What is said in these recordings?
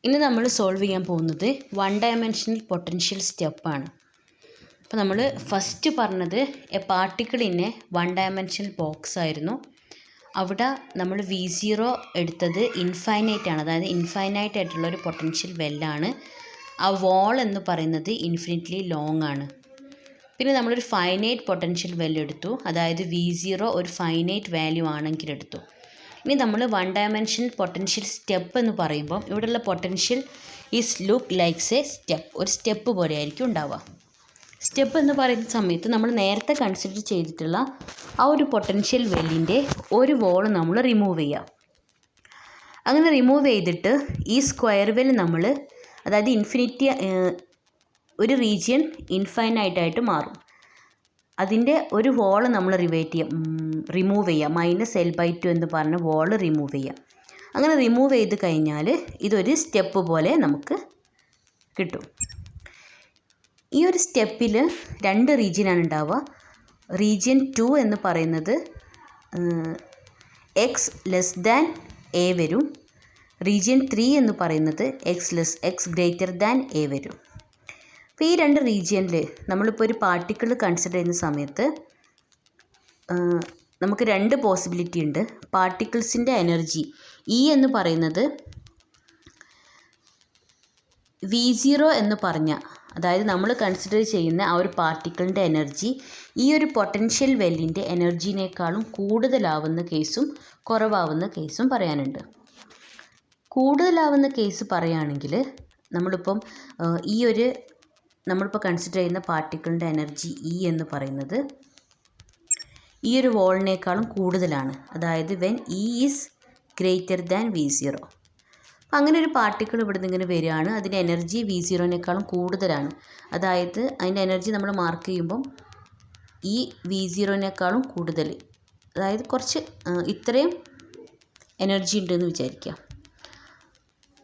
ഇന്ന് നമ്മൾ സോൾവ് ചെയ്യാൻ പോകുന്നത് വൺ ഡയമെൻഷണൽ പൊട്ടൻഷ്യൽ സ്റ്റെപ്പാണ്. അപ്പോൾ നമ്മൾ ഫസ്റ്റ് പറഞ്ഞത് A particle in A one dimensional box ആയിരുന്നു. അവിടെ നമ്മൾ V0 എടുത്തത് ഇൻഫൈനൈറ്റ് ആണ്, അതായത് ഇൻഫൈനൈറ്റ് ആയിട്ടുള്ള ഒരു പൊട്ടൻഷ്യൽ വെല്ലാണ്. ആ വോൾ എന്ന് പറയുന്നത് ഇൻഫിനിറ്റ്ലി ലോങ് ആണ്. പിന്നെ നമ്മളൊരു ഫൈനൈറ്റ് പൊട്ടൻഷ്യൽ വെല്ല് എടുത്തു, അതായത് V0 ഒരു ഫൈനൈറ്റ് വാല്യൂ ആണെങ്കിൽ എടുത്തു. ഇനി നമ്മൾ വൺ ഡയമെൻഷണൽ പൊട്ടൻഷ്യൽ സ്റ്റെപ്പ് എന്ന് പറയുമ്പം ഇവിടെയുള്ള potential is look likes A step, ഒരു സ്റ്റെപ്പ് പോലെ ആയിരിക്കും ഉണ്ടാവുക. സ്റ്റെപ്പ് എന്ന് പറയുന്ന സമയത്ത് നമ്മൾ നേരത്തെ കൺസിഡർ ചെയ്തിട്ടുള്ള ആ ഒരു പൊട്ടൻഷ്യൽ വെല്ലിൻ്റെ ഒരു വോൾ നമ്മൾ റിമൂവ് ചെയ്യാം. അങ്ങനെ റിമൂവ് ചെയ്തിട്ട് ഈ സ്ക്വയർ വെൽ നമ്മൾ, അതായത് ഇൻഫിനിറ്റി ഒരു റീജിയൻ ഇൻഫൈനൈറ്റായിട്ട് മാറും. അതിൻ്റെ ഒരു വോൾ നമ്മൾ റിമൂവ് ചെയ്യാം, -L/2 എന്ന് പറഞ്ഞ വോൾ റിമൂവ് ചെയ്യാം. അങ്ങനെ റിമൂവ് ചെയ്ത് കഴിഞ്ഞാൽ ഇതൊരു സ്റ്റെപ്പ് പോലെ നമുക്ക് കിട്ടും. ഈ ഒരു സ്റ്റെപ്പിൽ രണ്ട് റീജിയനാണ് ഉണ്ടാവുക. റീജിയൻ 2 എന്ന് പറയുന്നത് x a വരും. റീജിയൻ 3 എന്ന് പറയുന്നത് x a വരും. അപ്പോൾ ഈ രണ്ട് റീജിയനിൽ നമ്മളിപ്പോൾ ഒരു പാർട്ടിക്കിൾ കൺസിഡർ ചെയ്യുന്ന സമയത്ത് നമുക്ക് രണ്ട് പോസിബിലിറ്റി ഉണ്ട്. പാർട്ടിക്കിൾസിൻ്റെ എനർജി എന്ന് പറയുന്നത് V0 എന്ന് പറഞ്ഞ, അതായത് നമ്മൾ കൺസിഡർ ചെയ്യുന്ന ആ ഒരു പാർട്ടിക്കിളിൻ്റെ എനർജി ഈ ഒരു പൊട്ടൻഷ്യൽ വെല്ലിൻ്റെ എനർജീനേക്കാളും കൂടുതലാവുന്ന കേസും കുറവാവുന്ന കേസും പറയാനുണ്ട്. കൂടുതലാവുന്ന കേസ് പറയുകയാണെങ്കിൽ നമ്മളിപ്പോൾ കൺസിഡർ ചെയ്യുന്ന പാർട്ടിക്കിളിൻ്റെ എനർജി എന്ന് പറയുന്നത് ഈ ഒരു വോളിനേക്കാളും കൂടുതലാണ്, അതായത് when is greater than V0. അപ്പം അങ്ങനെ ഒരു പാർട്ടിക്കിൾ ഇവിടെ നിന്ന് ഇങ്ങനെ വരികയാണ്, അതിൻ്റെ എനർജി V0നേക്കാളും കൂടുതലാണ്. അതായത് അതിൻ്റെ എനർജി നമ്മൾ മാർക്ക് ചെയ്യുമ്പം ഈ V0നേക്കാളും കൂടുതൽ, അതായത് കുറച്ച് ഇത്രയും എനർജി ഉണ്ടെന്ന് വിചാരിക്കുക.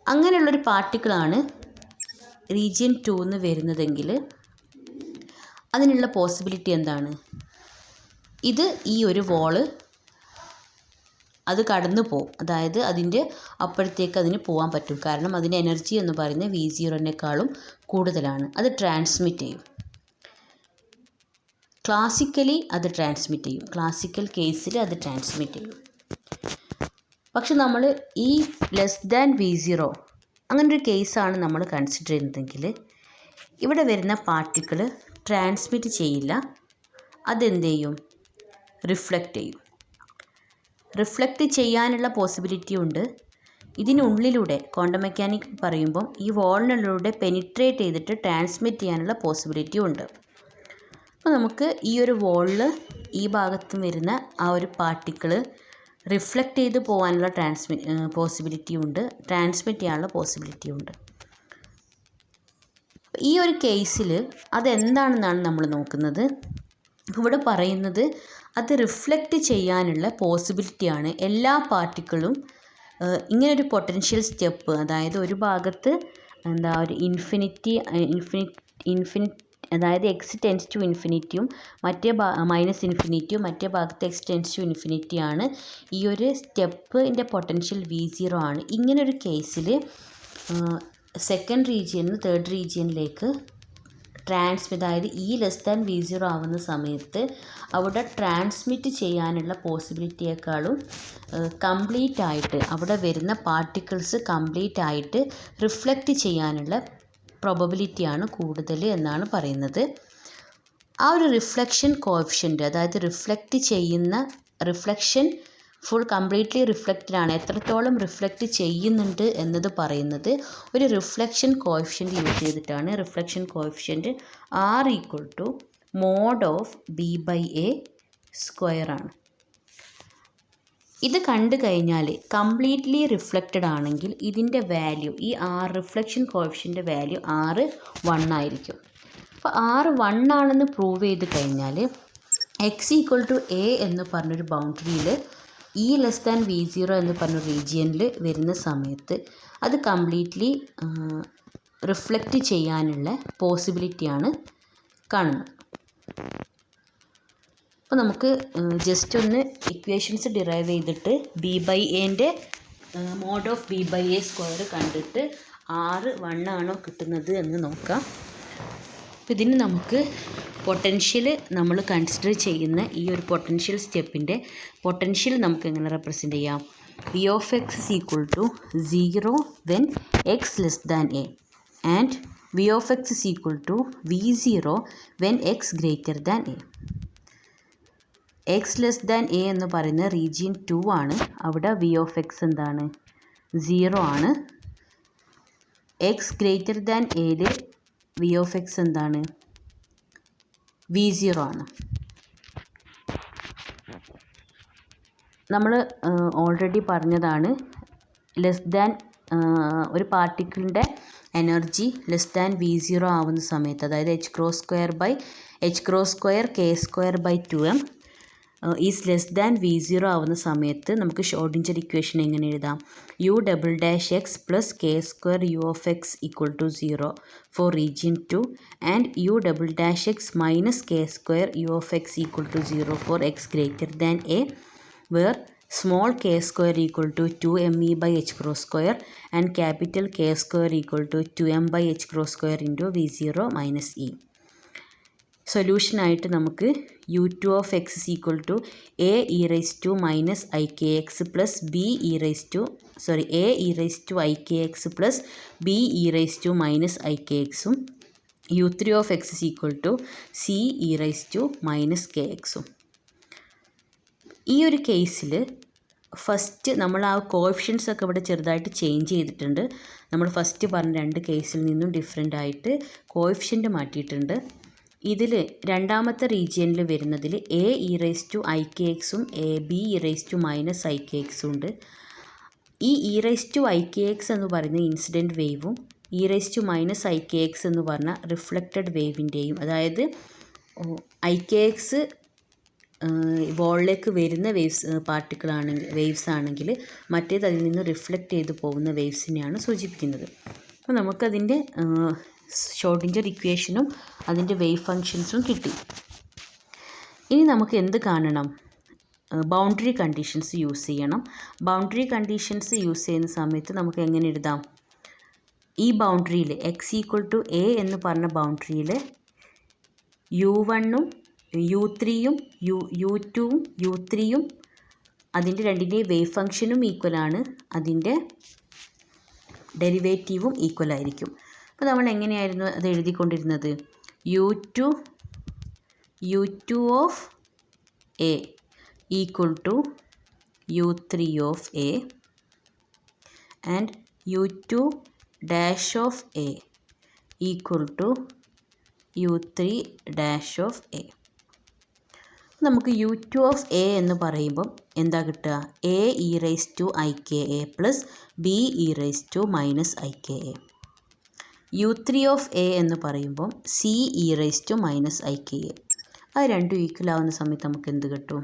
അങ്ങനെയുള്ളൊരു പാർട്ടിക്കിളാണ് റീജിയൻ 2 എന്ന് വരുന്നതെങ്കിൽ അതിനുള്ള പോസിബിലിറ്റി എന്താണ്? ഇത് ഈ ഒരു വോള് അത് കടന്നു പോകും, അതായത് അതിൻ്റെ അപ്പുറത്തേക്ക് അതിന് പോകാൻ പറ്റും. കാരണം അതിൻ്റെ എനർജി എന്ന് പറയുന്നത് V0നേക്കാളും കൂടുതലാണ്. അത് ട്രാൻസ്മിറ്റ് ചെയ്യും, ക്ലാസിക്കലി അത് ട്രാൻസ്മിറ്റ് ചെയ്യും, ക്ലാസിക്കൽ കേസിൽ അത് ട്രാൻസ്മിറ്റ് ചെയ്യും. പക്ഷെ നമ്മൾ ഈ V0 അങ്ങനൊരു കേസാണ് നമ്മൾ കൺസിഡർ ചെയ്യുന്നതെങ്കിൽ ഇവിടെ വരുന്ന പാർട്ടിക്കിൾ ട്രാൻസ്മിറ്റ് ചെയ്യില്ല, അതെന്ത് ചെയ്യും? റിഫ്ലക്റ്റ് ചെയ്യും. റിഫ്ലക്റ്റ് ചെയ്യാനുള്ള പോസിബിലിറ്റി ഉണ്ട്. ഇതിനുള്ളിലൂടെ ക്വാണ്ടം മെക്കാനിക് പറയുമ്പം ഈ വോളിനുള്ളിലൂടെ പെനിട്രേറ്റ് ചെയ്തിട്ട് ട്രാൻസ്മിറ്റ് ചെയ്യാനുള്ള പോസിബിലിറ്റി ഉണ്ട്. അപ്പോൾ നമുക്ക് ഈ ഒരു വോളിൽ ഈ ഭാഗത്ത് വരുന്ന ആ ഒരു പാർട്ടിക്കിൾ റിഫ്ലക്റ്റ് ചെയ്ത് പോകാനുള്ള പോസിബിലിറ്റി ഉണ്ട്, ട്രാൻസ്മിറ്റ് ചെയ്യാനുള്ള പോസിബിലിറ്റി ഉണ്ട്. ഈ ഒരു കേസിൽ അതെന്താണെന്നാണ് നമ്മൾ നോക്കുന്നത്. ഇവിടെ പറയുന്നത് അത് റിഫ്ലക്റ്റ് ചെയ്യാനുള്ള പോസിബിലിറ്റിയാണ്. എല്ലാ പാർട്ടിക്കിളും ഇങ്ങനൊരു പൊട്ടൻഷ്യൽ സ്റ്റെപ്പ്, അതായത് ഒരു ഭാഗത്ത് ഒരു ഇൻഫിനിറ്റി അതായത് x→∞ മറ്റേ -∞ മറ്റേ ഭാഗത്ത് x→∞ ആണ്. ഈ ഒരു സ്റ്റെപ്പിൻ്റെ പൊട്ടൻഷ്യൽ V0 ആണ്. ഇങ്ങനൊരു കേസിൽ സെക്കൻഡ് റീജിയനിൽ നിന്ന് തേർഡ് റീജിയനിലേക്ക് അതായത് V0 ആവുന്ന സമയത്ത് അവിടെ ട്രാൻസ്മിറ്റ് ചെയ്യാനുള്ള പോസിബിലിറ്റിയേക്കാളും കംപ്ലീറ്റ് ആയിട്ട് അവിടെ വരുന്ന പാർട്ടിക്കിൾസ് കംപ്ലീറ്റ് ആയിട്ട് റിഫ്ലക്റ്റ് ചെയ്യാനുള്ള പ്രോബബിലിറ്റിയാണ് കൂടുതൽ എന്നാണ് പറയുന്നത്. ആ ഒരു റിഫ്ലക്ഷൻ കോഎഫിഷ്യൻ്റ്, അതായത് റിഫ്ലക്ഷൻ കംപ്ലീറ്റ്ലി റിഫ്ലക്റ്റഡ് ആണ്, എത്രത്തോളം റിഫ്ലക്റ്റ് ചെയ്യുന്നുണ്ട് എന്നത് പറയുന്നത് ഒരു റിഫ്ലക്ഷൻ കോഎഫിഷ്യൻ്റ് യൂസ് ചെയ്തിട്ടാണ്. റിഫ്ലക്ഷൻ കോഎഫിഷ്യൻ്റ് R=B/A² ആണ്. ഇത് കണ്ടു കഴിഞ്ഞാൽ കംപ്ലീറ്റ്ലി റിഫ്ലക്റ്റഡ് ആണെങ്കിൽ ഇതിൻ്റെ വാല്യൂ, ഈ റിഫ്ലക്ഷൻ കോഎഫിഷ്യൻ്റെ വാല്യൂ R1 ആയിരിക്കും. അപ്പോൾ R1 ആണെന്ന് പ്രൂവ് ചെയ്ത് കഴിഞ്ഞാൽ x=a എന്ന് പറഞ്ഞൊരു ബൗണ്ടറിയിൽ V0 എന്ന് പറഞ്ഞ റീജിയനിൽ വരുന്ന സമയത്ത് അത് കംപ്ലീറ്റ്ലി റിഫ്ലക്റ്റ് ചെയ്യാനുള്ള പോസിബിലിറ്റിയാണ് കാണുന്നത്. അപ്പോൾ നമുക്ക് ജസ്റ്റ് ഒന്ന് ഇക്വേഷൻസ് ഡിറൈവ് ചെയ്തിട്ട് B/Aൻ്റെ mod of B by A square കണ്ടിട്ട് R 1 ആണോ കിട്ടുന്നത് എന്ന് നോക്കാം. ഇതിന് നമുക്ക് പൊട്ടൻഷ്യൽ നമ്മൾ കൺസിഡർ ചെയ്യുന്ന ഈ ഒരു പൊട്ടൻഷ്യൽ സ്റ്റെപ്പിൻ്റെ പൊട്ടൻഷ്യൽ നമുക്ക് എങ്ങനെ റെപ്രസെൻ്റ് ചെയ്യാം? V of x is equal to 0 when x less than a and V of x is equal to V0 when x greater than a. x less than A എന്ന് പറയുന്ന region 2 ആണ്. അവിടെ V of X എന്താണ്? 0 ആണ്. X greater than എയിൽ V of X എന്താണ്? V0 ആണ്. നമ്മൾ ഓൾറെഡി പറഞ്ഞതാണ് ലെസ് ദാൻ ഒരു പാർട്ടിക്കിളിൻ്റെ എനർജി ലെസ് ദാൻ V0 ആവുന്ന സമയത്ത്, അതായത് h² k² by 2m is less than V0 ആവുന്ന സമയത്ത് നമുക്ക് ഷ്രോഡിഞ്ചർ ഇക്വേഷൻ എങ്ങനെ എഴുതാം? u∆x plus k² u of x equal to 0 for region 2 and u∆x minus k² u of x equal to 0 for x greater than a, where small k² equal to 2me by h² and capital K² equal to 2m by h² into V0 minus e. സൊല്യൂഷനായിട്ട് നമുക്ക് u2 of x is equal to a e raised to minus ikx plus a e raised to ikx plus b e raised to minus ikx ഉം u3 of x is equal to c e raised to minus kx ഉം. ഈ ഒരു കേസിൽ first നമ്മൾ ആ coefficients ഒക്കെ ഇവിടെ ചെറുതായിട്ട് ചേഞ്ച് ചെയ്തിട്ടുണ്ട്. നമ്മൾ ഫസ്റ്റ് പറഞ്ഞ രണ്ട് കേസിൽ നിന്നും ഡിഫറെൻ്റ് ആയിട്ട് കോഎഫിഷ്യൻ്റ് മാറ്റിയിട്ടുണ്ട്. ഇതിൽ രണ്ടാമത്തെ റീജിയനിൽ വരുന്നതിൽ a e raised to ikx ഉം b e raised to minus ikx ഉണ്ട്. ഈ e raised to ikx എന്ന് പറയുന്ന ഇൻസിഡൻറ്റ് വേവും e raised to minus ikx എന്ന് പറഞ്ഞ റിഫ്ലക്റ്റഡ് വേവിൻ്റെയും, അതായത് ikx ബോളിലേക്ക് വരുന്ന വേവ്സ് ആണെങ്കിൽ മറ്റേത് അതിൽ നിന്ന് റിഫ്ലക്റ്റ് ചെയ്ത് പോകുന്ന വേവ്സിനെയാണ് സൂചിപ്പിക്കുന്നത്. അപ്പോൾ നമുക്കതിൻ്റെ ഷ്രോഡിഞ്ചർ ഇക്വേഷനും അതിൻ്റെ വേവ് ഫങ്ഷൻസും കിട്ടി. ഇനി നമുക്ക് എന്ത് കാണണം? ബൗണ്ടറി കണ്ടീഷൻസ് യൂസ് ചെയ്യണം. ബൗണ്ടറി കണ്ടീഷൻസ് യൂസ് ചെയ്യുന്ന സമയത്ത് നമുക്ക് എങ്ങനെ എഴുതാം? ഈ ബൗണ്ടറിയിൽ x ഈക്വൽ ടു a എന്ന് പറഞ്ഞ ബൗണ്ടറിയിൽ u1ഉം u3യും u2ഉം u3യും അതിൻ്റെ രണ്ടിൻ്റെയും വേവ് ഫങ്ഷനും ഈക്വലാണ്, അതിൻ്റെ ഡെറിവേറ്റീവും ഈക്വൽ ആയിരിക്കും. അപ്പോൾ നമ്മൾ എങ്ങനെയായിരുന്നു അത് എഴുതിക്കൊണ്ടിരുന്നത്? u2 of a equal to u3 of a and u2 dash of a equal to u3 dash of a. നമുക്ക് u2 ഓഫ് a എന്ന് പറയുമ്പം എന്താ കിട്ടുക? a e raised to ika plus b e raised to minus ika. u3 of a എന്ന് പറയുമ്പം c e raised to minus ika. അത് രണ്ടും equal ആവുന്ന സമയത്ത് നമുക്ക് എന്ത് കിട്ടും?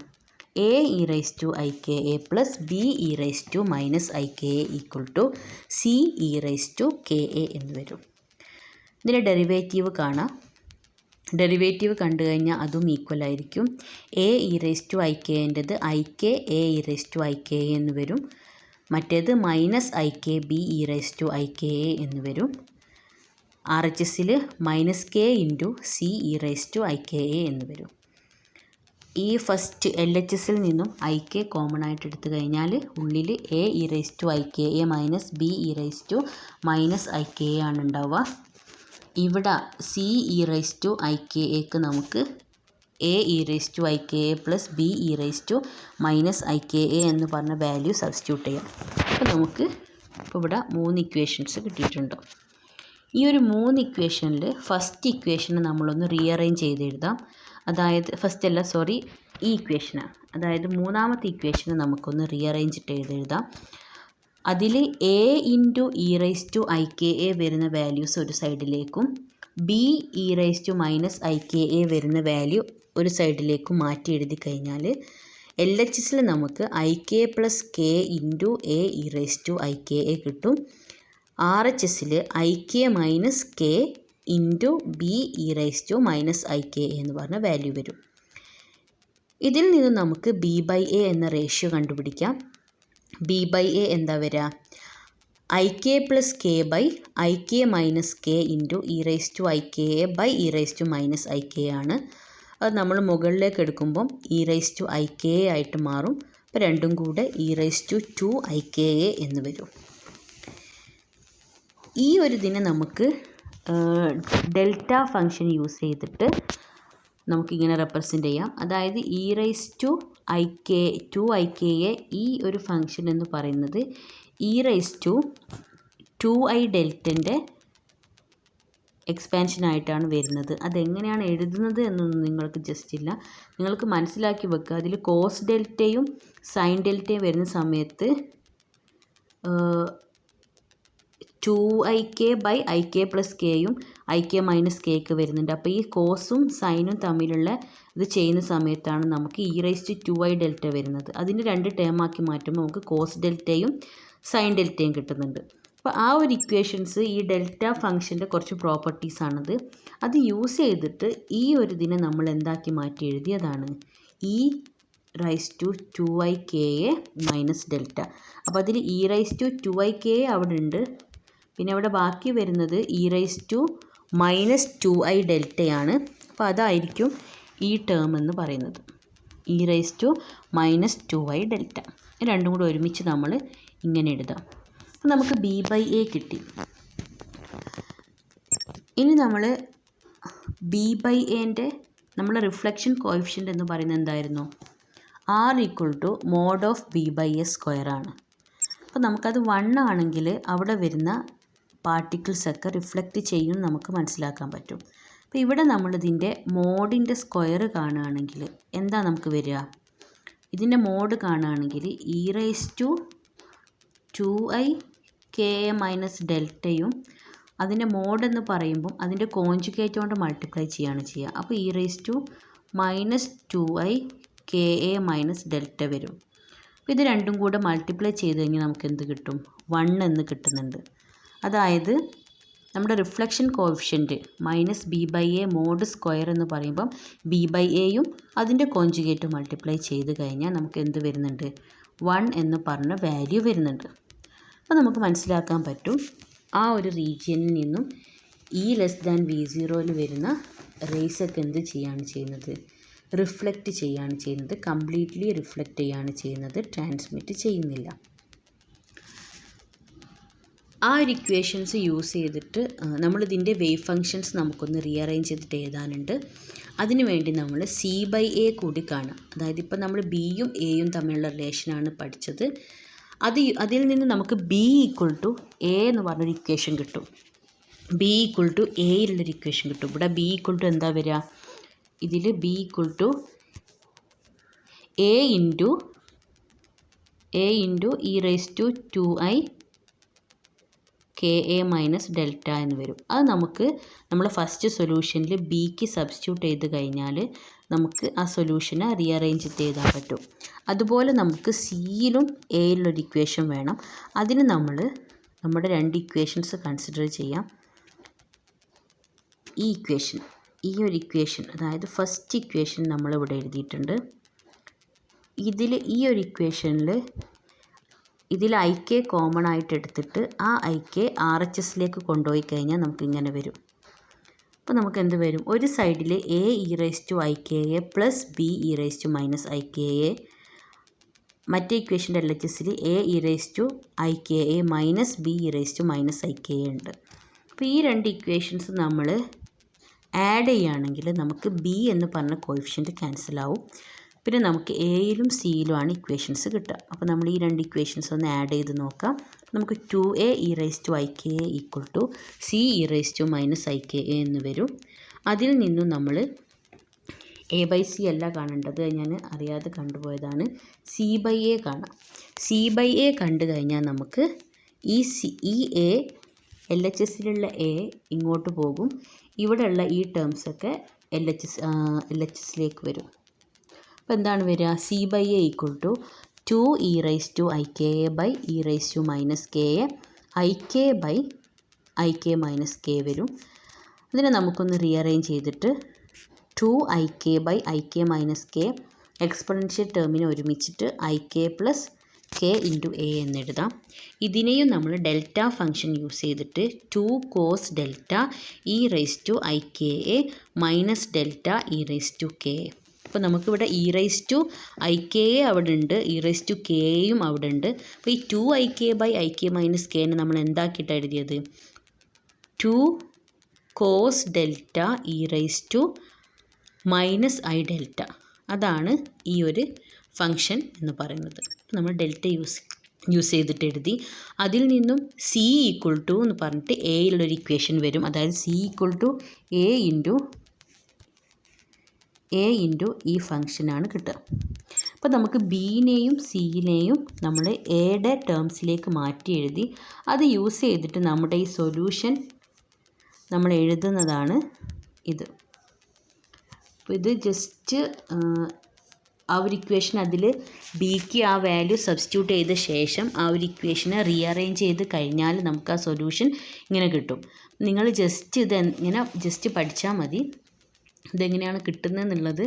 a e raised to ika plus b e raised to minus ika equal to c e raised to ka എന്ന് വരും. ഇതിൻ്റെ ഡെറിവേറ്റീവ് കാണാം. ഡെറിവേറ്റീവ് കണ്ടു കഴിഞ്ഞാൽ അതും ഈക്വൽ ആയിരിക്കും. a e raised to ikൻ്റെത് ik a e raised to ika എന്ന് വരും. മറ്റേത് minus ik b e raised to ika എന്ന് വരും. RHSൽ minus k into c e raised to ika എന്ന് വരും. ഈ ഫസ്റ്റ് LHSൽ നിന്നും ik കോമൺ ആയിട്ട് എടുത്തു കഴിഞ്ഞാൽ ഉള്ളിൽ a e raised to ika minus b e raised to minus ika ആണ് ഉണ്ടാവുക. ഇവിടെ c e raised to ikaക്ക് നമുക്ക് a e raised to ika plus b e raised to minus ika എന്ന് പറഞ്ഞ വാല്യൂ സബ്സ്റ്റിറ്റ്യൂട്ട് ചെയ്യാം. അപ്പോൾ നമുക്ക് ഇപ്പോൾ ഇവിടെ 3 ഇക്വേഷൻസ് കിട്ടിയിട്ടുണ്ട്. ഈ ഒരു 3 ഇക്വേഷനിൽ ഫസ്റ്റ് ഇക്വേഷനെ നമ്മളൊന്ന് റീഅറേഞ്ച് ചെയ്ത് എഴുതാം. അതായത് ഈ ഇക്വേഷനാണ്. അതായത് മൂന്നാമത്തെ ഇക്വേഷനെ നമുക്കൊന്ന് റീഅറേഞ്ച് ചെയ്ത് എഴുതാം. അതിൽ a into e raise to ika വരുന്ന വാല്യൂസ് ഒരു സൈഡിലേക്കും b e raise to minus ika വരുന്ന വാല്യൂ ഒരു സൈഡിലേക്കും മാറ്റി എഴുതി കഴിഞ്ഞാൽ LHSൽ നമുക്ക് ik plus k into a e raise to ika കിട്ടും. RHSൽ ik minus k into b e raise to minus ika എന്ന് പറഞ്ഞ വാല്യൂ വരും. ഇതിൽ നിന്ന് നമുക്ക് b ബൈ a എന്ന റേഷ്യോ കണ്ടുപിടിക്കാം. ബി ബൈ എ എന്താ വരിക? I K plus K by I K minus K into e raise to I K A by e raise to minus I K ആണ്. അത് നമ്മൾ മുകളിലേക്ക് എടുക്കുമ്പം e raise to I K A ആയിട്ട് മാറും. അപ്പോൾ രണ്ടും കൂടെ ഇ റൈസ് ടു 2ik എന്ന് വരും. ഈ ഒരു ഇതിനെ നമുക്ക് ഡെൽറ്റ ഫംഗ്ഷൻ യൂസ് ചെയ്തിട്ട് നമുക്കിങ്ങനെ റെപ്രസെൻ്റ് ചെയ്യാം. അതായത് e raise to I K 2ik ഈ ഒരു ഫംഗ്ഷൻ എന്ന് പറയുന്നത് ഇ റൈസ് ടു 2i ഡെൽറ്റൻ്റെ എക്സ്പാൻഷനായിട്ടാണ് വരുന്നത്. അതെങ്ങനെയാണ് എഴുതുന്നത് എന്നൊന്നും നിങ്ങൾക്ക് ജസ്റ്റ് ഇല്ല, നിങ്ങൾക്ക് മനസ്സിലാക്കി വെക്കുക. അതിൽ കോസ് ഡെൽറ്റയും സൈൻ ഡെൽറ്റയും വരുന്ന സമയത്ത് 2ik by I K plus കെയും ഐ കെ മൈനസ് കെയൊക്കെ വരുന്നുണ്ട്. അപ്പോൾ ഈ കോസും സൈനും തമ്മിലുള്ള ഇത് ചെയ്യുന്ന സമയത്താണ് നമുക്ക് E raise to 2i delta വരുന്നത്. അതിന് രണ്ട് ടേമാക്കി മാറ്റുമ്പോൾ നമുക്ക് കോസ് ഡെൽറ്റയും സൈൻ ഡെൽറ്റയും കിട്ടുന്നുണ്ട്. അപ്പോൾ ആ ഒരു ഇക്വേഷൻസ് ഈ ഡെൽറ്റ ഫംഗ്ഷൻ്റെ കുറച്ച് പ്രോപ്പർട്ടീസാണത്. അത് യൂസ് ചെയ്തിട്ട് ഈ ഒരു ഇതിനെ നമ്മൾ എന്താക്കി മാറ്റി എഴുതിയതാണ് e raise to 2ik minus delta. അപ്പോൾ അതിൽ ഇ റൈസ് ടു 2ik അവിടെ ഉണ്ട്. പിന്നെ അവിടെ ബാക്കി വരുന്നത് e raise to minus 2i ഡെൽറ്റയാണ്. അപ്പോൾ അതായിരിക്കും ഈ ടേം എന്ന് പറയുന്നത്, e raise to minus 2i delta. രണ്ടും കൂടെ ഒരുമിച്ച് നമ്മൾ ഇങ്ങനെ എഴുതാം. അപ്പോൾ നമുക്ക് ബി ബൈ എ കിട്ടി. ഇനി നമ്മൾ ബി ബൈ എൻ്റെ നമ്മൾ റിഫ്ലക്ഷൻ കോഎഫിഷ്യൻ്റ് എന്ന് പറയുന്നത് എന്തായിരുന്നു? R equal to mod of B by A square ആണ്. അപ്പോൾ നമുക്കത് 1 ആണെങ്കിൽ അവിടെ വരുന്ന പാർട്ടിക്കിൾസൊക്കെ റിഫ്ലക്റ്റ് ചെയ്യും നമുക്ക് മനസ്സിലാക്കാൻ പറ്റും. അപ്പോൾ ഇവിടെ നമ്മളിതിൻ്റെ മോഡിൻ്റെ സ്ക്വയർ കാണുകയാണെങ്കിൽ എന്താ നമുക്ക് വരിക? ഇതിൻ്റെ മോഡ് കാണുകയാണെങ്കിൽ e raise to 2ik minus ഡെൽറ്റയും അതിൻ്റെ മോഡ് എന്ന് പറയുമ്പം അതിൻ്റെ കോഞ്ചുഗേറ്റ് കൊണ്ട് മൾട്ടിപ്ലൈ ചെയ്യുകയാണ് ചെയ്യുക. അപ്പോൾ e raise to minus 2ik minus delta വരും. അപ്പോൾ ഇത് രണ്ടും കൂടെ മൾട്ടിപ്ലൈ ചെയ്ത് കഴിഞ്ഞാൽ നമുക്ക് എന്ത് കിട്ടും? 1 എന്ന് കിട്ടുന്നുണ്ട്. അതായത് നമ്മുടെ reflection coefficient minus B by A mod square എന്ന് പറയുമ്പം ബി ബൈ എയും അതിൻ്റെ കോഞ്ചുഗേറ്റ് മൾട്ടിപ്ലൈ ചെയ്ത് കഴിഞ്ഞാൽ നമുക്ക് എന്ത് വരുന്നുണ്ട്? 1 എന്ന് പറഞ്ഞ വാല്യൂ വരുന്നുണ്ട്. അപ്പോൾ നമുക്ക് മനസ്സിലാക്കാൻ പറ്റും ആ ഒരു റീജിയനിൽ നിന്നും E<V0 വരുന്ന റേസൊക്കെ എന്ത് ചെയ്യാണ് ചെയ്യുന്നത്? റിഫ്ലക്റ്റ് ചെയ്യാണ് ചെയ്യുന്നത്. കംപ്ലീറ്റ്ലി റിഫ്ലക്റ്റ് ചെയ്യാണ് ചെയ്യുന്നത്, ട്രാൻസ്മിറ്റ് ചെയ്യുന്നില്ല. ആ ഒരു ഇക്വേഷൻസ് യൂസ് ചെയ്തിട്ട് നമ്മളിതിൻ്റെ വേവ് ഫങ്ഷൻസ് നമുക്കൊന്ന് റീഅറേഞ്ച് ചെയ്തിട്ട് എഴുതാനുണ്ട്. അതിനു വേണ്ടി നമ്മൾ സി ബൈ എ കൂടി കാണാം. അതായത് ഇപ്പോൾ നമ്മൾ ബിയും എയും തമ്മിലുള്ള റിലേഷനാണ് പഠിച്ചത്. അതിൽ നിന്ന് നമുക്ക് ബി ഈക്വൾ ടു എ എന്ന് പറഞ്ഞൊരു ഇക്വേഷൻ കിട്ടും. ബി ഈക്വൾ ടു എയിലുള്ളൊരു ഇക്വേഷൻ കിട്ടും. ഇവിടെ ബി ഈക്വൾ ടു എന്താ വരിക? ഇതിൽ B equal to A into e raise to 2ik minus delta എന്ന് വരും. അത് നമുക്ക് നമ്മൾ ഫസ്റ്റ് സൊല്യൂഷനിൽ ബിക്ക് സബ്സ്റ്റിറ്റ്യൂട്ട് ചെയ്ത് കഴിഞ്ഞാൽ നമുക്ക് ആ സൊല്യൂഷനെ റീഅറേഞ്ച് ചെയ്താൽ പറ്റും. അതുപോലെ നമുക്ക് സിയിലും എയിലുള്ളൊരു ഇക്വേഷൻ വേണം. അതിന് നമ്മൾ നമ്മുടെ രണ്ട് ഇക്വേഷൻസ് കൺസിഡർ ചെയ്യാം. ഈ ഒരു ഇക്വേഷൻ അതായത് ഫസ്റ്റ് ഇക്വേഷൻ നമ്മളിവിടെ എഴുതിയിട്ടുണ്ട്. ഈ ഒരു ഇക്വേഷനിൽ ഇതിൽ ik കോമൺ ആയിട്ട് എടുത്തിട്ട് ആ ik RHSലേക്ക് കൊണ്ടുപോയി കഴിഞ്ഞാൽ നമുക്കിങ്ങനെ വരും. അപ്പോൾ നമുക്ക് എന്ത് വരും? ഒരു സൈഡിൽ ae⁻ik പ്ലസ് be⁻−ik, മറ്റേ ഇക്വേഷൻ്റെ LHSൽ ae⁻ik മൈനസ് be⁻−ik ഉണ്ട്. അപ്പോൾ ഈ രണ്ട് ഇക്വേഷൻസ് നമ്മൾ ആഡ് ചെയ്യുകയാണെങ്കിൽ നമുക്ക് ബി എന്ന് പറഞ്ഞ കോഎഫിഷ്യൻറ്റ് ക്യാൻസൽ ആവും. പിന്നെ നമുക്ക് എയിലും സിയിലുമാണ് ഇക്വേഷൻസ് കിട്ടുക. അപ്പോൾ നമ്മൾ ഈ രണ്ട് ഇക്വേഷൻസ് ഒന്ന് ആഡ് ചെയ്ത് നോക്കാം. നമുക്ക് 2ae⁻ik ഈക്വൽ ടു ce⁻−ik എന്ന് വരും. അതിൽ നിന്നും നമ്മൾ a/c അല്ല കാണേണ്ടത്, ഞാൻ അറിയാതെ കണ്ടുപോയതാണ്. c/a കാണാം. c/a കണ്ടു കഴിഞ്ഞാൽ നമുക്ക് ഈ a LHSലുള്ള a ഇങ്ങോട്ട് പോകും. ഇവിടെയുള്ള ഈ ടേംസൊക്കെ LHSലേക്ക് വരും. അപ്പോൾ എന്താണ് വരിക? c/a equal to 2e⁻ik ik/ik വരും. അതിനെ നമുക്കൊന്ന് റീഅറേഞ്ച് ചെയ്തിട്ട് 2ik എക്സ്പൊണൻഷ്യൽ ടേമിനെ ഒരുമിച്ചിട്ട് ik plus k into a എന്നെഴുതാം. ഇതിനെയും നമ്മൾ ഡെൽറ്റ ഫംഗ്ഷൻ യൂസ് ചെയ്തിട്ട് 2 cos delta e raise to I K a minus delta e raise to k a. അപ്പോൾ നമുക്കിവിടെ e raise to I K a അവിടെ ഉണ്ട്, ഇ റൈസ് ടു കെ എയും അവിടെ ഉണ്ട്. അപ്പോൾ ഈ 2ik/ik മൈനസ് കെ നെ നമ്മൾ എന്താക്കിയിട്ടാണ് എഴുതിയത്? 2 cos delta e raise to minus I delta. അതാണ് ഈ ഒരു ഫംഗ്ഷൻ എന്ന് പറയുന്നത്. നമ്മൾ ഡെൽറ്റ യൂസ് ചെയ്തിട്ട് എഴുതി. അതിൽ നിന്നും സി ഈക്വൽ ടു എന്ന് പറഞ്ഞിട്ട് എയിലുള്ളൊരു ഇക്വേഷൻ വരും. അതായത് C equal to A into ഈ ഫംഗ്ഷനാണ് കിട്ടുക. അപ്പോൾ നമുക്ക് ബിനെയും സിയിനെയും നമ്മൾ എയുടെ ടേംസിലേക്ക് മാറ്റി എഴുതി. അത് യൂസ് ചെയ്തിട്ട് നമ്മുടെ ഈ സൊല്യൂഷൻ നമ്മൾ എഴുതുന്നതാണ് ഇത്. അപ്പോൾ ഇത് ജസ്റ്റ് ആ ഒരു ഇക്വേഷൻ അതിൽ ബിക്ക് ആ വാല്യൂ സബ്സ്റ്റിറ്റ്യൂട്ട് ചെയ്ത ശേഷം ആ ഒരു ഇക്വേഷനെ റീഅറേഞ്ച് ചെയ്ത് കഴിഞ്ഞാൽ നമുക്ക് ആ സൊല്യൂഷൻ ഇങ്ങനെ കിട്ടും. നിങ്ങൾ ജസ്റ്റ് ഇത് ഇങ്ങനെ ജസ്റ്റ് പഠിച്ചാൽ മതി. ഇതെങ്ങനെയാണ് കിട്ടുന്നതെന്നുള്ളത്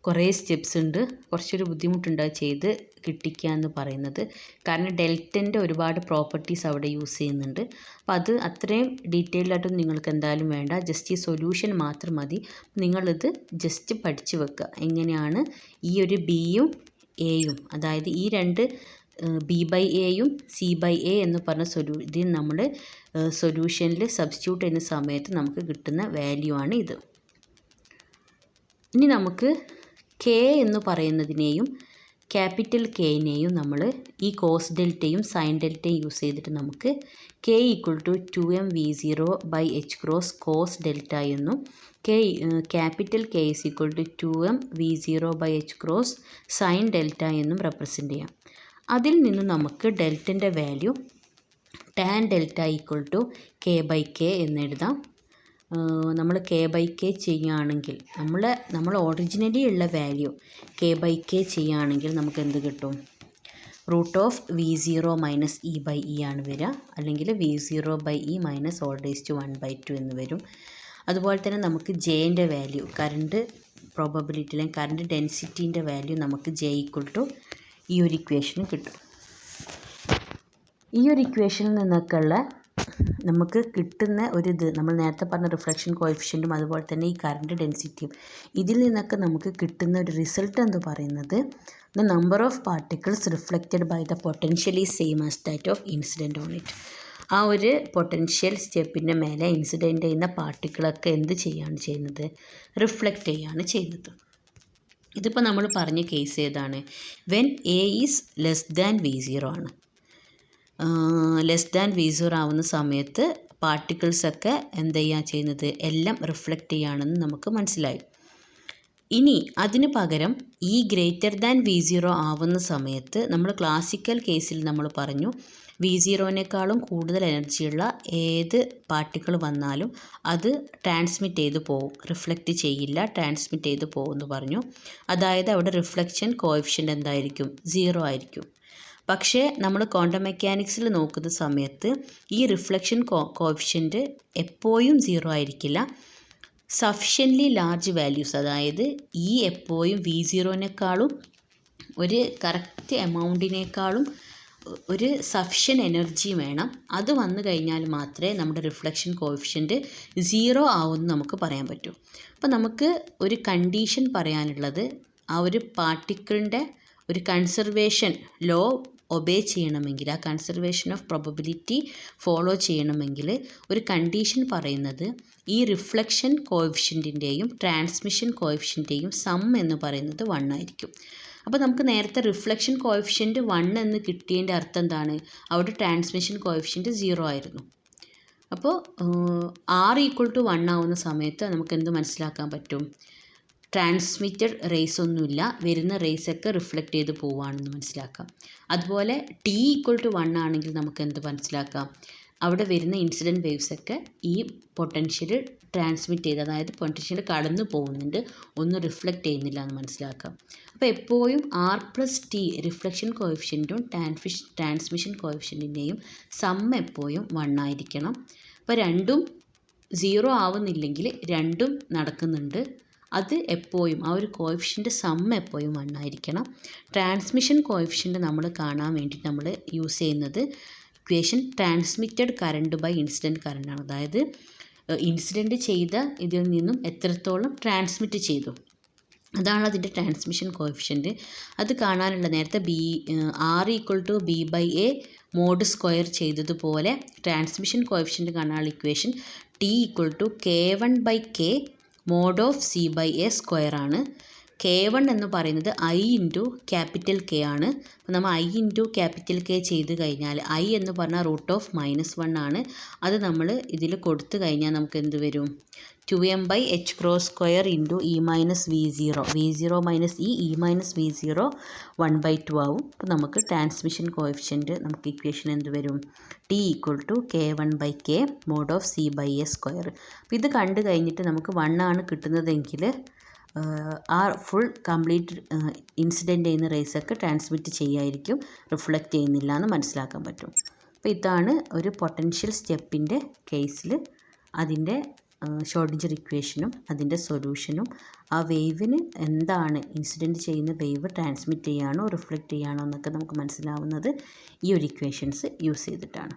കുറേ സ്റ്റെപ്സ് ഉണ്ട്. കുറച്ചൊരു ബുദ്ധിമുട്ടുണ്ട് അത് ചെയ്ത് കിട്ടിക്കുക എന്ന് പറയുന്നത്. കാരണം ഡെൽറ്റൻ്റെ ഒരുപാട് പ്രോപ്പർട്ടീസ് അവിടെ യൂസ് ചെയ്യുന്നുണ്ട്. അപ്പോൾ അത് അത്രയും ഡീറ്റെയിൽഡായിട്ടൊന്നും നിങ്ങൾക്ക് എന്തായാലും വേണ്ട. ജസ്റ്റ് ഈ സൊല്യൂഷൻ മാത്രം മതി. നിങ്ങളിത് ജസ്റ്റ് പഠിച്ചു വെക്കുക. എങ്ങനെയാണ് ഈ ഒരു ബിയും എയും, അതായത് ഈ രണ്ട് b/aയും c/a എന്ന് പറഞ്ഞ ഇതിൽ നമ്മൾ സൊല്യൂഷനിൽ സബ്സ്റ്റിറ്റ്യൂട്ട് ചെയ്യുന്ന സമയത്ത് നമുക്ക് കിട്ടുന്ന വാല്യൂ ആണ് ഇത്. ഇനി നമുക്ക് കെ എന്ന് പറയുന്നതിനെയും ക്യാപിറ്റൽ കെനെയും നമ്മൾ ഈ കോസ് ഡെൽറ്റയും സൈൻ ഡെൽറ്റയും യൂസ് ചെയ്തിട്ട് നമുക്ക് k equal to 2mv0/h cos delta എന്നും capital K is equal to 2mv0/h sine delta എന്നും റെപ്രസെൻ്റ് ചെയ്യാം. അതിൽ നിന്ന് നമുക്ക് ഡെൽറ്റൻ്റെ value tan delta equal to k/k എന്നെഴുതാം. നമ്മൾ k/k ചെയ്യുകയാണെങ്കിൽ നമ്മൾ ഒറിജിനലി ഉള്ള വാല്യൂ k/k ചെയ്യുകയാണെങ്കിൽ നമുക്ക് എന്ത് കിട്ടും? √v0 മൈനസ് e/e ആണ് വരിക. അല്ലെങ്കിൽ v0/e മൈനസ് (1/2) എന്ന് വരും. അതുപോലെ തന്നെ നമുക്ക് ജെൻ്റെ വാല്യൂ, കറണ്ട് പ്രോബബിലിറ്റി അല്ലെങ്കിൽ കറണ്ട് ഡെൻസിറ്റീൻ്റെ വാല്യൂ നമുക്ക് j ഈക്വൽ ടു ഈ ഒരു ഇക്വേഷന് കിട്ടും. ഈ ഒരു ഇക്വേഷനിൽ നിന്നൊക്കെ ഉള്ള നമുക്ക് കിട്ടുന്ന ഒരു ഇത് നമ്മൾ നേരത്തെ പറഞ്ഞ റിഫ്ലക്ഷൻ കോഎഫിഷ്യൻറ്റും അതുപോലെ തന്നെ ഈ കറണ്ട് ഡെൻസിറ്റിയും ഇതിൽ നിന്നൊക്കെ നമുക്ക് കിട്ടുന്ന ഒരു റിസൾട്ട് എന്ന് പറയുന്നത് the number of particles reflected by the potential is same as that of incident on it. ആ ഒരു പൊട്ടൻഷ്യൽ സ്റ്റെപ്പിൻ്റെ മേലെ ഇൻസിഡൻറ്റ് ചെയ്യുന്ന പാർട്ടിക്കിളൊക്കെ എന്ത് ചെയ്യുകയാണ് ചെയ്യുന്നത്? റിഫ്ലക്റ്റ് ചെയ്യുകയാണ് ചെയ്യുന്നത്. ഇതിപ്പോൾ നമ്മൾ പറഞ്ഞ കേസ് ഏതാണ്? When A is less than v0 ആണ്. ലെസ് ദാൻ v0 ആവുന്ന സമയത്ത് പാർട്ടിക്കിൾസൊക്കെ എന്ത് ചെയ്യുക ചെയ്യുന്നത്? എല്ലാം റിഫ്ലക്റ്റ് ചെയ്യുകയാണെന്ന് നമുക്ക് മനസ്സിലായി. ഇനി അതിന് പകരം ഈ ഗ്രേറ്റർ ദാൻ v0 ആവുന്ന സമയത്ത് നമ്മൾ ക്ലാസിക്കൽ കേസിൽ നമ്മൾ പറഞ്ഞു v0നേക്കാളും കൂടുതൽ എനർജിയുള്ള ഏത് പാർട്ടിക്കിൾ വന്നാലും അത് ട്രാൻസ്മിറ്റ് ചെയ്ത് പോകും, റിഫ്ലക്റ്റ് ചെയ്യില്ല, ട്രാൻസ്മിറ്റ് ചെയ്ത് പോകുമെന്ന് പറഞ്ഞു. അതായത് അവിടെ റിഫ്ലക്ഷൻ കോഎഫിഷ്യൻ്റ് എന്തായിരിക്കും? 0 ആയിരിക്കും. പക്ഷേ നമ്മൾ ക്വാണ്ടം മെക്കാനിക്സിൽ നോക്കുന്ന സമയത്ത് ഈ റിഫ്ലക്ഷൻ കോഎഫിഷ്യൻ്റ് എപ്പോഴും 0 ആയിരിക്കില്ല. സഫിഷ്യൻ്റ്ലി ലാർജ് വാല്യൂസ്, അതായത് ഈ എപ്പോഴും v0നേക്കാളും ഒരു കറക്റ്റ് എമൗണ്ടിനേക്കാളും ഒരു സഫിഷ്യൻ്റ് എനർജി വേണം. അത് വന്നു കഴിഞ്ഞാൽ മാത്രമേ നമ്മുടെ റിഫ്ലക്ഷൻ കോഎഫിഷ്യൻ്റ് 0 ആവുമെന്ന് നമുക്ക് പറയാൻ പറ്റൂ. അപ്പോൾ നമുക്ക് ഒരു കണ്ടീഷൻ പറയാനുള്ളത്, ആ ഒരു പാർട്ടിക്കിളിൻ്റെ ഒരു കൺസർവേഷൻ ലോ ഒബേ ചെയ്യണമെങ്കിൽ, ആ കൺസർവേഷൻ ഓഫ് പ്രോബബിലിറ്റി ഫോളോ ചെയ്യണമെങ്കിൽ ഒരു കണ്ടീഷൻ പറയുന്നത് ഈ റിഫ്ലക്ഷൻ കോഎഫിഷ്യൻറ്റിൻ്റെയും ട്രാൻസ്മിഷൻ കോഎഫിഷ്യൻറ്റിൻ്റെയും സം എന്ന് പറയുന്നത് 1 ആയിരിക്കും. അപ്പോൾ നമുക്ക് നേരത്തെ റിഫ്ലക്ഷൻ കോഎഫിഷ്യൻറ്റ് 1 എന്ന് കിട്ടിയതിൻ്റെ അർത്ഥം എന്താണ്? അവിടെ ട്രാൻസ്മിഷൻ കോഎഫിഷ്യൻറ്റ് 0 ആയിരുന്നു. അപ്പോൾ r ഈക്വൽ ടു 1 ആവുന്ന സമയത്ത് നമുക്ക് എന്ത് മനസ്സിലാക്കാൻ പറ്റും? ട്രാൻസ്മിറ്റഡ് റേസ് ഒന്നുമില്ല, വരുന്ന റേസൊക്കെ റിഫ്ലക്റ്റ് ചെയ്ത് പോവുകയാണെന്ന് മനസ്സിലാക്കാം. അതുപോലെ t ഈക്വൽ ടു 1 ആണെങ്കിൽ നമുക്ക് എന്ത് മനസ്സിലാക്കാം? അവിടെ വരുന്ന ഇൻസിഡൻറ്റ് വേവ്സൊക്കെ ഈ പൊട്ടൻഷ്യൽ ട്രാൻസ്മിറ്റ് ചെയ്ത്, അതായത് പൊട്ടൻഷ്യൽ കടന്നു പോകുന്നുണ്ട്, ഒന്നും റിഫ്ലക്റ്റ് ചെയ്യുന്നില്ല എന്ന് മനസ്സിലാക്കാം. അപ്പോൾ എപ്പോഴും r+t റിഫ്ലക്ഷൻ കോഎഫിഷ്യൻറ്റും ട്രാൻസ്മിഷൻ കോഎഫിഷ്യൻറ്റിൻ്റെയും സം എപ്പോഴും 1 ആയിരിക്കണം. അപ്പോൾ രണ്ടും 0 ആവുന്നില്ലെങ്കിൽ രണ്ടും നടക്കുന്നുണ്ട്. അത് എപ്പോഴും ആ ഒരു കോഎഫിഷ്യൻ്റ് സം എപ്പോഴും 1 ആയിരിക്കണം. ട്രാൻസ്മിഷൻ കോഎഫിഷ്യൻ്റ് നമ്മൾ കാണാൻ വേണ്ടി നമ്മൾ യൂസ് ചെയ്യുന്നത് equation transmitted current by incident current ആണ്. അതായത് ഇൻസിഡൻറ്റ് ചെയ്ത ഇതിൽ നിന്നും എത്രത്തോളം ട്രാൻസ്മിറ്റ് ചെയ്തു, അതാണ് അതിൻ്റെ ട്രാൻസ്മിഷൻ കോഎഫിഷ്യൻറ്റ്. അത് കാണാനുള്ള നേരത്തെ R=B/A മോഡ് സ്ക്വയർ ചെയ്തതുപോലെ ട്രാൻസ്മിഷൻ കോഎഫിഷ്യൻറ്റ് കാണാനുള്ള equation T=K1/K mod of C/A square ആണ്. K1 എന്ന് പറയുന്നത് I×K ആണ്. അപ്പോൾ നമ്മൾ I×K ചെയ്ത് കഴിഞ്ഞാൽ I എന്ന് പറഞ്ഞാൽ √(-1) ആണ്. അത് നമ്മൾ ഇതിൽ കൊടുത്തു കഴിഞ്ഞാൽ നമുക്ക് എന്ത് വരും? 2m/h² × V0 minus E V0 1/2 ആവും. അപ്പോൾ നമുക്ക് ട്രാൻസ്മിഷൻ കോഎഫിഷ്യൻറ്റ് നമുക്ക് ഇക്വേഷൻ എന്ത് വരും? T=K1/K mod of C/A square. അപ്പോൾ ഇത് കണ്ടു കഴിഞ്ഞിട്ട് നമുക്ക് 1 ആണ് കിട്ടുന്നതെങ്കിൽ ആ ഫുൾ കംപ്ലീറ്റ് ഇൻസിഡൻറ്റ് ചെയ്യുന്ന റേസൊക്കെ ട്രാൻസ്മിറ്റ് ചെയ്യായിരിക്കും, റിഫ്ലക്റ്റ് ചെയ്യുന്നില്ല എന്ന് മനസ്സിലാക്കാൻ പറ്റും. അപ്പോൾ ഇതാണ് ഒരു പൊട്ടൻഷ്യൽ സ്റ്റെപ്പിൻ്റെ കേസിൽ അതിൻ്റെ ഷ്രോഡിഞ്ചർ ഇക്വേഷനും അതിൻ്റെ സൊല്യൂഷനും ആ വേവിന് എന്താണ് ഇൻസിഡൻറ്റ് ചെയ്യുന്ന വേവ് ട്രാൻസ്മിറ്റ് ചെയ്യാണോ റിഫ്ലക്റ്റ് ചെയ്യാണോ എന്നൊക്കെ നമുക്ക് മനസ്സിലാവുന്നത് ഈ ഒരു ഇക്വേഷൻസ് യൂസ് ചെയ്തിട്ടാണ്.